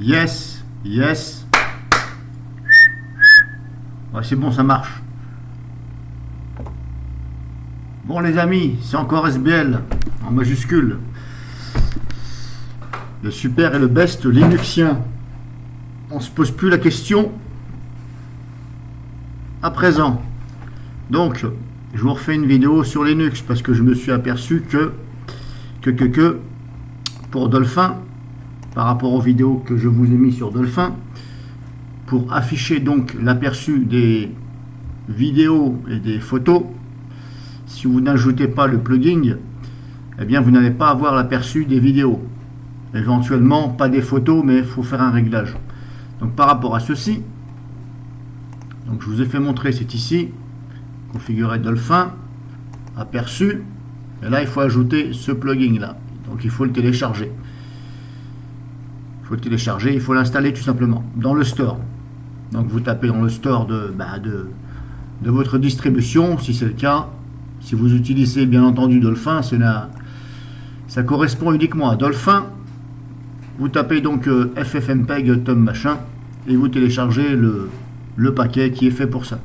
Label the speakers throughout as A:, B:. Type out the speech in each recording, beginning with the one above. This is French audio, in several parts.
A: Yes, yes. Ouais, c'est bon, ça marche. Bon les amis, c'est encore SBL en majuscule. Le super et le best linuxien. On se pose plus la question à présent. Donc, je vous refais une vidéo sur Linux parce que je me suis aperçu que pour Dolphin, par rapport aux vidéos que je vous ai mis sur Dolphin, pour afficher donc l'aperçu des vidéos et des photos, si vous n'ajoutez pas le plugin, eh bien vous n'allez pas avoir l'aperçu des vidéos. Éventuellement, pas des photos, mais il faut faire un réglage. Donc par rapport à ceci, donc je vous ai fait montrer, c'est ici, configurer Dolphin, aperçu, et là il faut ajouter ce plugin là. Donc il faut le télécharger. Il faut le télécharger, il faut l'installer tout simplement dans le store. Donc vous tapez dans le store de votre distribution, si c'est le cas. Si vous utilisez bien entendu Dolphin, ça correspond uniquement à Dolphin. Vous tapez donc ffmpeg tom machin et vous téléchargez le paquet qui est fait pour ça.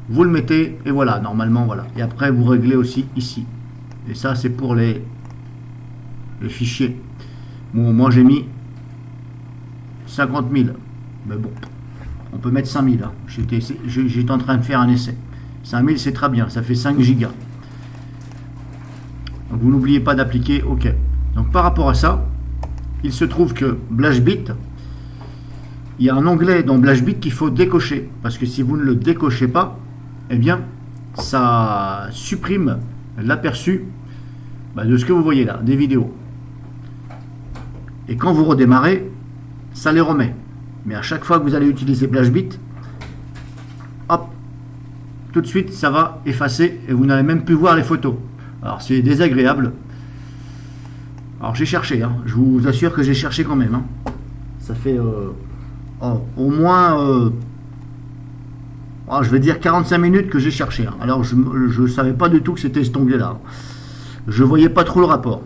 A: Vous le mettez et voilà, normalement voilà. Et après vous réglez aussi ici. Et ça c'est pour les fichiers. Bon, moi j'ai mis 50 000. Mais bon, on peut mettre 5 000. Hein. J'étais en train de faire un essai. 5 000 c'est très bien, ça fait 5 gigas. Donc vous n'oubliez pas d'appliquer OK. Donc par rapport à ça, il se trouve que BlashBit, il y a un onglet dans BlashBit qu'il faut décocher. Parce que si vous ne le décochez pas, eh bien, ça supprime l'aperçu de ce que vous voyez là, des vidéos. Et quand vous redémarrez, ça les remet. Mais à chaque fois que vous allez utiliser BlashBit, hop, tout de suite, ça va effacer et vous n'allez même plus voir les photos. Alors, c'est désagréable. Alors, j'ai cherché, hein. Je vous assure que j'ai cherché quand même. Hein. Ça fait au moins, je vais dire 45 minutes que j'ai cherché. Hein. Alors, je ne savais pas du tout que c'était cet onglet-là. Je ne voyais pas trop le rapport.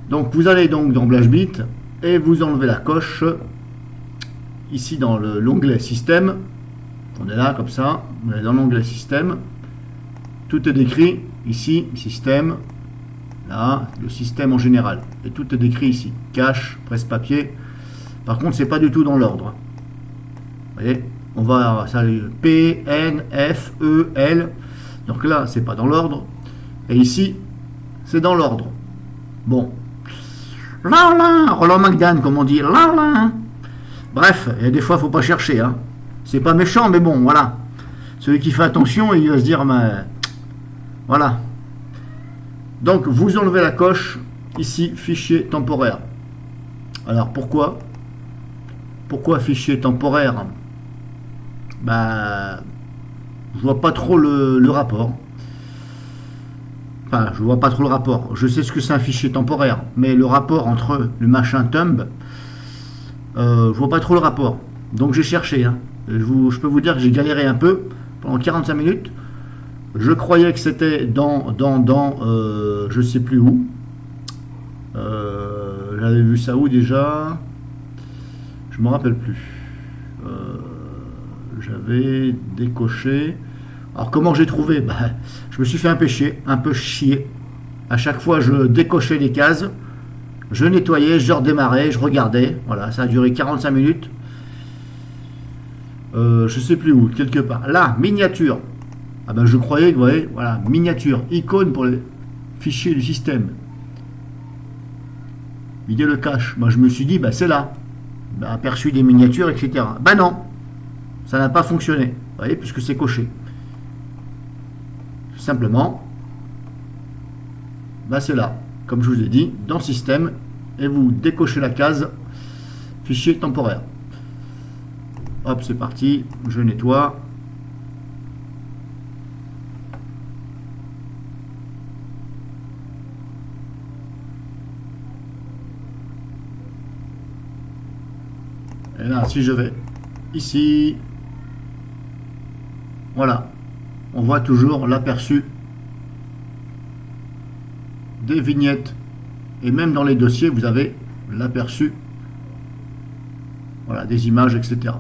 A: Donc, vous allez donc dans BlashBit et vous enlevez la coche ici dans l'onglet Système. On est là, comme ça. Vous allez dans l'onglet Système. Tout est décrit ici, Système. Là, le système en général. Et tout est décrit ici. Cache, presse-papier. Par contre, c'est pas du tout dans l'ordre. Vous voyez, on va ça P, N, F, E, L. Donc là, c'est pas dans l'ordre. Et ici, c'est dans l'ordre. Bon. Là, là, Roland McDan, comme on dit. Là, là. Bref, et des fois, faut pas chercher. Hein. C'est pas méchant, mais bon, voilà. Celui qui fait attention, il va se dire, mais voilà. Donc, vous enlevez la coche, ici, fichier temporaire. Alors, pourquoi fichier temporaire? Je vois pas trop le rapport. Enfin, je vois pas trop le rapport. Je sais ce que c'est un fichier temporaire, mais le rapport entre le machin thumb, je vois pas trop le rapport. Donc, j'ai cherché. Hein. Je peux vous dire que j'ai galéré un peu pendant 45 minutes. Je croyais que c'était dans je sais plus où. J'avais vu ça où déjà? Je me rappelle plus. J'avais décoché. Alors comment j'ai trouvé? Je me suis fait un peu chier. À chaque fois, je décochais les cases, je nettoyais, je redémarrais, je regardais. Voilà, ça a duré 45 minutes. Je sais plus où, quelque part. Là, miniature. Je croyais que, vous voyez, voilà, miniature, icône pour les fichiers du système. Vider le cache. Moi, je me suis dit, c'est là. Aperçu des miniatures, etc. Non, ça n'a pas fonctionné. Vous voyez, puisque c'est coché. Tout simplement, c'est là. Comme je vous ai dit, dans système, et vous décochez la case fichier temporaire. Hop, c'est parti. Je nettoie. Et là, si je vais ici, voilà, on voit toujours l'aperçu des vignettes. Et même dans les dossiers, vous avez l'aperçu Voilà, des images, etc.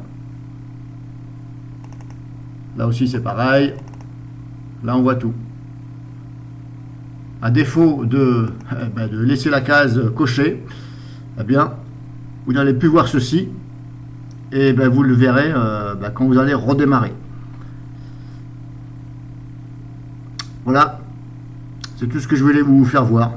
A: Là aussi c'est pareil. Là on voit tout. À défaut de laisser la case cochée, eh bien, vous n'allez plus voir ceci. Et ben, vous le verrez quand vous allez redémarrer. Voilà, c'est tout ce que je voulais vous faire voir.